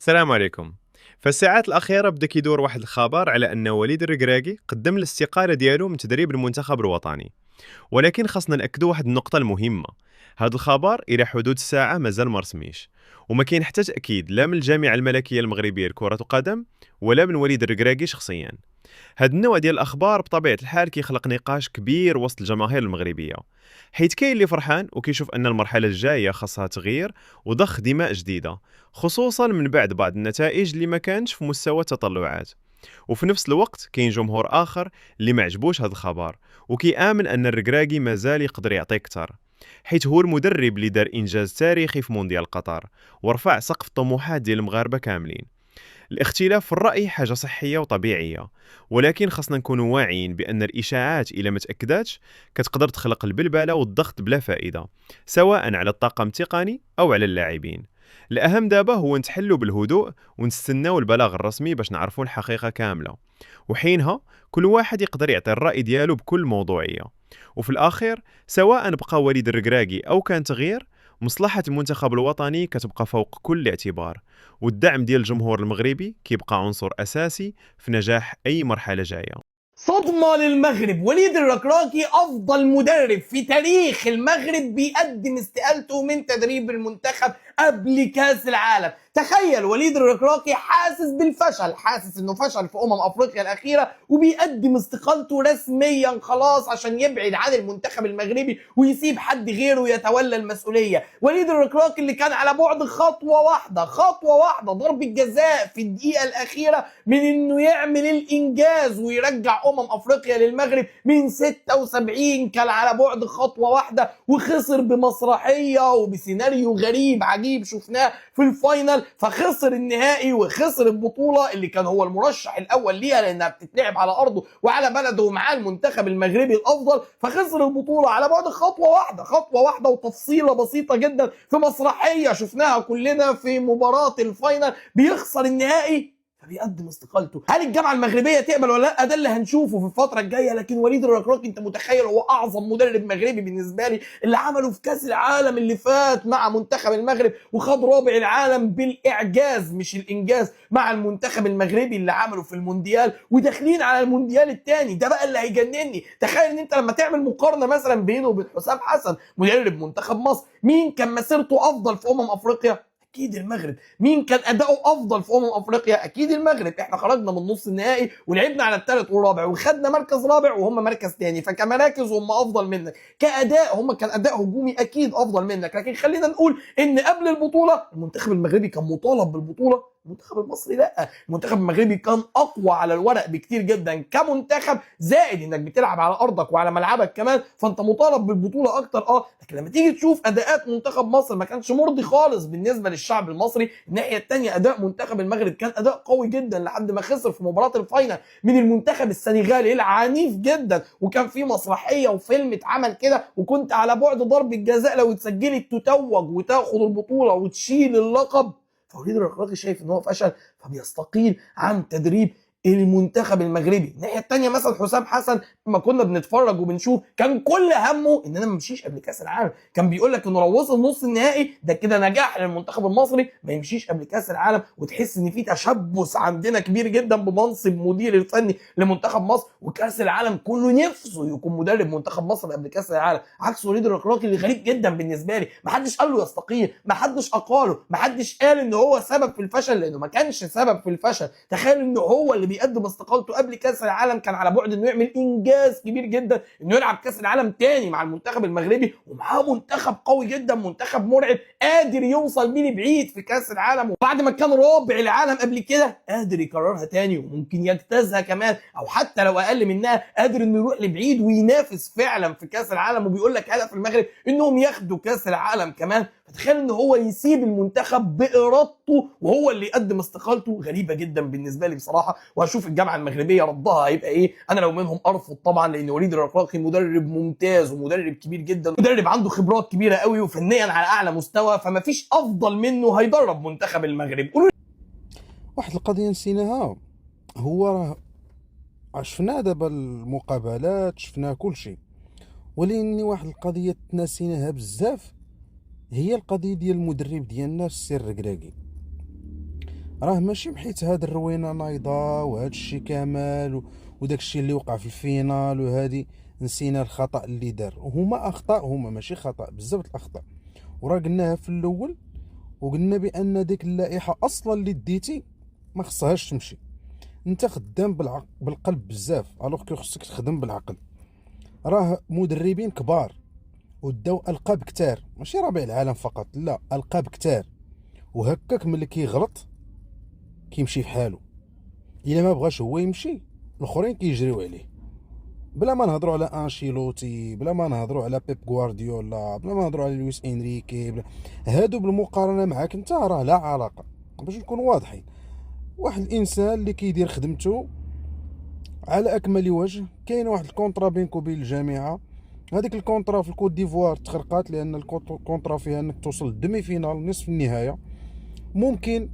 السلام عليكم. فالساعات الأخيرة بدا كيدور واحد الخبر على أن وليد الركراكي قدم الاستقالة ديالو من تدريب المنتخب الوطني، ولكن خاصنا نأكدوا واحد النقطة المهمة. هذا الخبر إلى حدود الساعة مازال ما رسميش، وما كاين حتى تأكيد لا من الجامعة الملكية المغربية لكرة القدم ولا من وليد الركراكي شخصيا. هاد النوع ديال الأخبار بطبيعة الحال كيخلق نقاش كبير وسط الجماهير المغربية، حيث كاين اللي فرحان وكيشوف أن المرحلة الجاية خاصها تغيير وضخ دماء جديدة، خصوصا من بعد بعض النتائج اللي ما كانش في مستوى التطلعات. وفي نفس الوقت كاين جمهور آخر اللي ما عجبوش هذا الخبر وكيآمن أن الركراكي مازال يقدر يعطي أكثر، حيث هو المدرب اللي دار إنجاز تاريخي في مونديال قطر ورفع سقف الطموحات ديال المغاربة كاملين. الاختلاف في الرأي حاجة صحية وطبيعية، ولكن خاصنا نكونوا واعيين بأن الإشاعات إلى ما تأكداتش كتقدر تخلق البلبلة والضغط بلا فائدة، سواء على الطاقم التقني أو على اللاعبين. الأهم دابا هو نتحلوا بالهدوء ونستناو البلاغ الرسمي باش نعرفوا الحقيقة كاملة، وحينها كل واحد يقدر يعطي الرأي ديالو بكل موضوعية. وفي الأخير سواء بقى وليد الركراكي أو كان تغيير، مصلحة المنتخب الوطني كتبقى فوق كل اعتبار، والدعم ديال الجمهور المغربي كيبقى عنصر أساسي في نجاح أي مرحلة جاية. صدمة للمغرب، وليد الركراكي أفضل مدرب في تاريخ المغرب بيقدم استقالته من تدريب المنتخب قبل كاس العالم. تخيل وليد الركراكي حاسس بالفشل، حاسس انه فشل في افريقيا الاخيره وبيقدم استقالته رسميا خلاص عشان يبعد عن المنتخب المغربي ويسيب حد غيره يتولى المسؤوليه. وليد الركراكي اللي كان على بعد خطوه واحده ضربه جزاء في الدقيقه الاخيره من انه يعمل الانجاز ويرجع افريقيا للمغرب من 76، كان على بعد خطوه واحده وخسر بمسرحيه وبسيناريو غريب عجيب شفناه في الفاينل، فخسر النهائي وخسر البطوله اللي كان هو المرشح الاول ليها لانها بتتلعب على ارضه وعلى بلده ومعاه المنتخب المغربي الافضل، فخسر البطوله على بعد خطوه واحده وتفصيله بسيطه جدا في مسرحيه شفناها كلنا في مباراه الفاينل، بيخسر النهائي فبيقدم استقالته. هل الجامعه المغربيه تقبل ولا لا؟ ده اللي هنشوفه في الفتره الجايه. لكن وليد الركراكي انت متخيل هو اعظم مدرب مغربي بالنسبه لي، اللي عمله في كاس العالم اللي فات مع منتخب المغرب وخد رابع العالم بالاعجاز مش الانجاز مع المنتخب المغربي اللي عمله في المونديال، وداخلين على المونديال الثاني. ده بقى اللي هيجنني. تخيل ان انت لما تعمل مقارنه مثلا بينه وبين حسام حسن مدرب منتخب مصر، مين كان مسيرته افضل في افريقيا؟ اكيد المغرب. مين كان اداؤه افضل في افريقيا؟ اكيد المغرب. احنا خرجنا من نص النهائي ولعبنا على الثالث والرابع وخدنا مركز رابع وهم مركز ثاني، فكمراكز هم افضل منك، كاداء هم كان اداء هجومي اكيد افضل منك. لكن خلينا نقول ان قبل البطوله المنتخب المغربي كان مطالب بالبطوله، المنتخب المصري لا. المنتخب المغربي كان اقوى على الورق بكتير جدا كمنتخب، زائد انك بتلعب على ارضك وعلى ملعبك كمان، فانت مطالب بالبطوله اكتر. لكن لما تيجي تشوف اداءات منتخب مصر ما كانش مرضي خالص بالنسبه للشعب المصري. الناحيه الثانيه اداء منتخب المغرب كان اداء قوي جدا لحد ما خسر في مباراه الفاينل من المنتخب السنغالي العنيف جدا، وكان في مسرحيه وفيلم اتعمل كده وكنت على بعد ضرب الجزاء لو اتسجلت تتوج وتاخد البطوله وتشيل اللقب. فوليد الركراكي شايف ان هو فشل فبيستقيل عن تدريب المنتخب المغربي. الناحيه الثانيه مثلا حسام حسن لما كنا بنتفرج وبنشوف كان كل همه ان انا ما امشيش قبل كاس العالم، كان بيقول لك انه لو وصل نص النهائي ده كده نجاح للمنتخب المصري، ما يمشيش قبل كاس العالم. وتحس ان في تشبث عندنا كبير جدا بمنصب مدير الفني لمنتخب مصر، وكاس العالم كله نفسه يكون مدرب منتخب مصر قبل كاس العالم، عكس وليد الركراكي اللي غريب جدا بالنسبه لي. ما حدش قال له يستقيل، ما حدش اقاله، ما حدش قال ان هو سبب في الفشل لانه ما كانش سبب في الفشل. تخيل انه هو اللي بيقدم استقالته قبل كاس العالم، كان على بعد انه يعمل انجاز كبير جدا انه يلعب كاس العالم تاني مع المنتخب المغربي ومعاه منتخب قوي جدا، منتخب مرعب قادر يوصل بيه لبعيد في كاس العالم، وبعد ما كان رابع العالم قبل كده قادر يكررها تاني وممكن يجتازها كمان او حتى لو اقل منها، قادر انه يروح لبعيد وينافس فعلا في كاس العالم. وبيقول لك هدف المغرب انهم ياخدوا كاس العالم كمان. فتخيل ان هو يسيب المنتخب بارادته وهو اللي يقدم استقالته، غريبه جدا بالنسبه لي بصراحه. وهشوف الجامعه المغربيه ردها هيبقى ايه. انا لو منهم ارفض طبعا، لان وليد الركراكي مدرب ممتاز ومدرب كبير جدا، مدرب عنده خبرات كبيره قوي وفنيا على اعلى مستوى، فما فيش افضل منه هيدرب منتخب المغرب. واحد القضيه نسيناها، هو راه شفنا دابا المقابلات، شفنا كل شيء، ولكن واحد القضيه تناسيناها بزاف، هي القضيه ديال المدرب ديالنا السي الركراكي. راه ماشي بحيث هاد الروينه نايضه وهاد الشيء كامل وداك الشيء اللي وقع في الفينال وهادي نسينا الخطا اللي دار. هما اخطاء، هما ماشي خطا، بزاف الاخطاء. وراه قلناها في الاول، وقلنا بان ديك اللائحه اصلا اللي ديتي ما خصهاش تمشي. انت خدام بالقلب بزاف، الوغ كي خصك تخدم بالعقل. راه مدربين كبار وداو القاب كتار، ماشي ربيع العالم فقط، لا القاب كتار. وهكاك ملي كيغلط كيمشي في حاله. الا ما بغاش هو يمشي الاخرين كيجريو عليه. بلا ما نهضروا على انشيلوتي، بلا ما نهضروا على بيب غوارديولا، بلا ما نهضروا على لويس انريكي، هادو بالمقارنه معاك انت راه لا علاقه. باش نكونوا واضحين، واحد الانسان اللي كيدير خدمته على اكمل وجه، كاين واحد الكونطرا بينك وبين الجامعه. هذيك الكونطرا في الكوت ديفوار تخرقات لان الكونطرا فيها انك توصل للدمي فينال، نصف النهايه. ممكن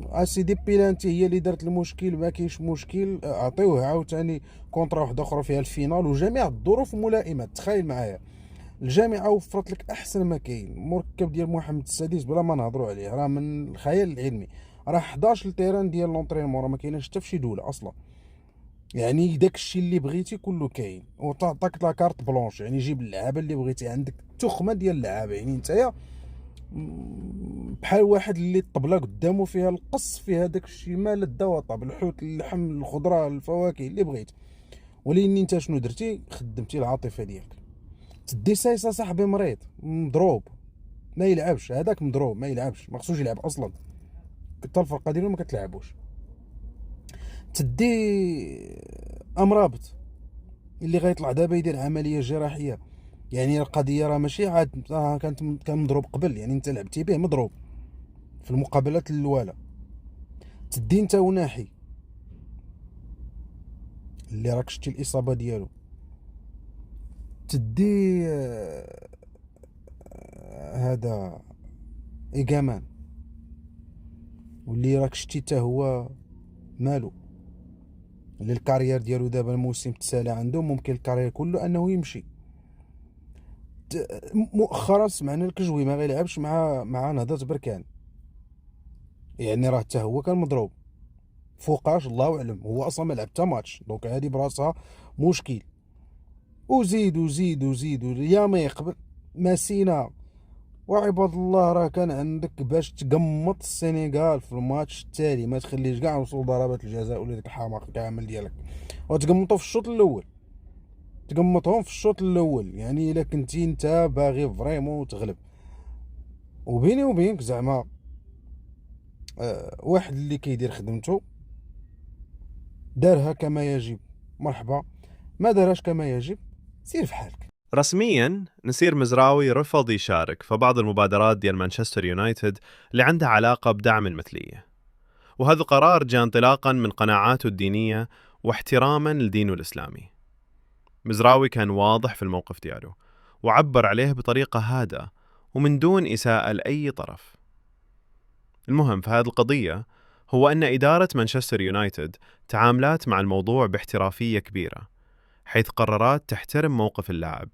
اسيدي بيلانتي هي اللي دارت المشكل، ما كاينش مشكل، اعطيوه عاوتاني كونطرا واحده اخرى فيها الفينال وجميع الظروف ملائمه. تخيل معايا الجامعه وفرت لك احسن ما كاين. مركب ديال محمد السادس بلا ما نهضروا عليه راه من الخيال العلمي. راه 11 التيران ديال لونطرينمون راه ما كايناش حتى في شي دوله اصلا. يعني داك الشيء اللي بغيتي كله كاين، وتعطيك لا كارت بلونش، يعني جيب اللعابه اللي بغيتي، عندك تخمه ديال اللعابه. يعني نتايا بحال واحد اللي الطبله قدامه فيها القص، فيها داك الشيء ما لذ وطاب، الحوت، اللحم، الخضره، الفواكه اللي بغيت. ولكن انت شنو درتي؟ خدمتي العاطفه ديالك. تدي سايسا صاحبي مريض مضروب ما يلعبش، هذاك مضروب ما يلعبش، ما خصوش يلعب اصلا، حتى الفرقه ديالو ما كتلعبوش. تدي امرابط اللي غيطلع دابا يدير عمليه جراحيه، يعني القضيه راه ماشي عاد كان مضروب قبل، يعني انت لعبتي به مضروب في المقابلات الاولى. تدي انت وناحي اللي راك شتي الاصابه ديالو. تدي هذا ايغامان واللي راك شتي حتى هو مالو، اللي الكارير ديالو دابا الموسم تسالى عنده، ممكن الكارير كله انه يمشي. مؤخرا سمعنا الكجوي ما غيلعبش مع نهضة بركان، يعني راه حتى هو كان مضروب فوقاش الله اعلم، هو اصلا ما لعب حتى ماتش، دونك هذه براسها مشكل. وزيد وزيد وزيد يا ما يقبل ماسينا. وعباد الله راه كان عندك باش تقمط السنغال في الماتش التالي، ما تخليش كاع نوصلوا ضربات الجزاء ولا ديك الحماق كامل ديالك، وتقمطوا في الشوط الاول، تقمطهم في الشوط الاول. يعني الا كنتي انت باغي فريمون تغلب. وبيني وبينك زعما واحد اللي كيدير خدمته دارها كما يجب مرحبا، ما دارهاش كما يجب سير في حالك. رسمياً نسير مزراوي رفض يشارك في بعض المبادرات ديال مانشستر يونايتد اللي عندها علاقة بدعم المثلية، وهذا القرار جاء انطلاقاً من قناعاته الدينية واحتراماً لدينه الإسلامي. مزراوي كان واضح في الموقف دياله وعبر عليه بطريقة هادئة ومن دون إساءة لأي طرف. المهم في هذه القضية هو أن إدارة مانشستر يونايتد تعاملات مع الموضوع باحترافية كبيرة، حيث قررت تحترم موقف اللاعب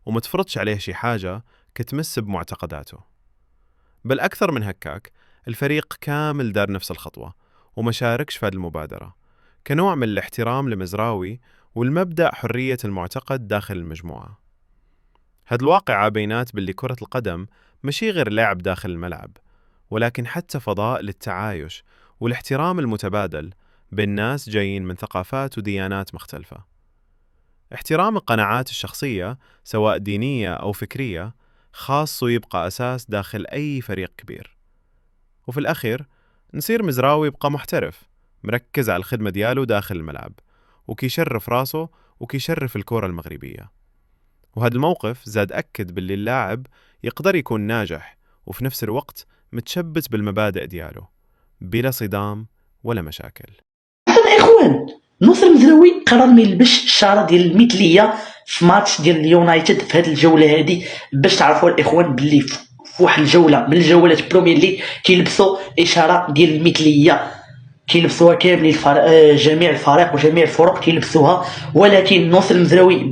وما تفرضش عليه شي حاجة كتمس بمعتقداته. بل أكثر من هكاك، الفريق كامل دار نفس الخطوة وما شاركش في هذه المبادرة كنوع من الاحترام لمزراوي والمبدأ حرية المعتقد داخل المجموعة. هذا الواقعة بينات باللي كرة القدم مشي غير لعب داخل الملعب، ولكن حتى فضاء للتعايش والاحترام المتبادل بين ناس جايين من ثقافات وديانات مختلفة. احترام القناعات الشخصية سواء دينية أو فكرية خاص ويبقى أساس داخل أي فريق كبير. وفي الأخير نصير مزراوي يبقى محترف مركز على الخدمة دياله داخل الملعب، وكيشرف راسه وكيشرف الكرة المغربية. وهذا الموقف زاد أكد باللي اللاعب يقدر يكون ناجح وفي نفس الوقت متشبت بالمبادئ دياله بلا صدام ولا مشاكل. الاخوان نصر مزراوي قرر ما يلبسش الشاره ديال المثليه في ماتش ديال اليونايتد في هذه الجوله هذه، باش تعرفوا الاخوان باللي في واحد الجوله من الجولات بروميير ليغ كيلبسوا اشاره ديال المثليه، كيلبسوها كاملين جميع الفرق وجميع الفرق كيلبسوها. ولكن نصر المزراوي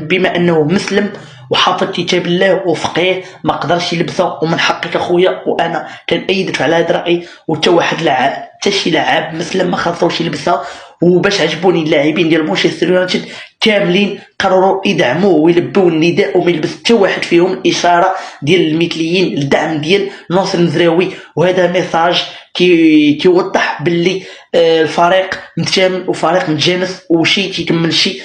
بما انه مسلم وحافظ كتاب الله وفقيه ما قدرش يلبسها، ومن حقك اخويا، وانا كنأيدك على هذا الراي. وتا واحد لاعب، حتى شي لاعب مسلم ما خاصوش يلبسها. وباش عجبوني اللاعبين ديال مانشستر يونايتد كاملين قرروا يدعموه ويلبوا النداء، وما يلبس حتى واحد فيهم الاشاره ديال المثليين الدعم ديال ناصر المزراوي. وهذا ميساج كيوضح باللي الفريق متكامل وفريق متجانس وشي كيكمل شي،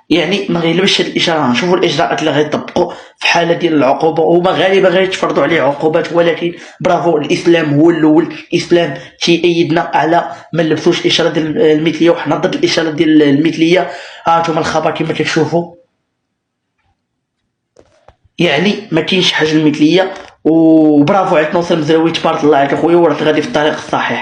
يعني ما غيلبسش هاد الاشاره. نشوفوا الاجراءات اللي غيطبقوا في حاله ديال العقوبه، وما غالبا غيتفرضوا عليه عقوبات. ولكن برافو، الاسلام هو الاول، الاسلام تيأيدنا على ما نلبسوش الاشاره ديال المثليه، وحنا ضد الاشاره ديال المثليه. هانتوما الخبر كما كتشوفوا، يعني ما كاينش حاجه المثليه. وبرافو عليك ناصر المزراوي، تبارك الله عليك اخويا، وراك غادي في الطريق الصحيح.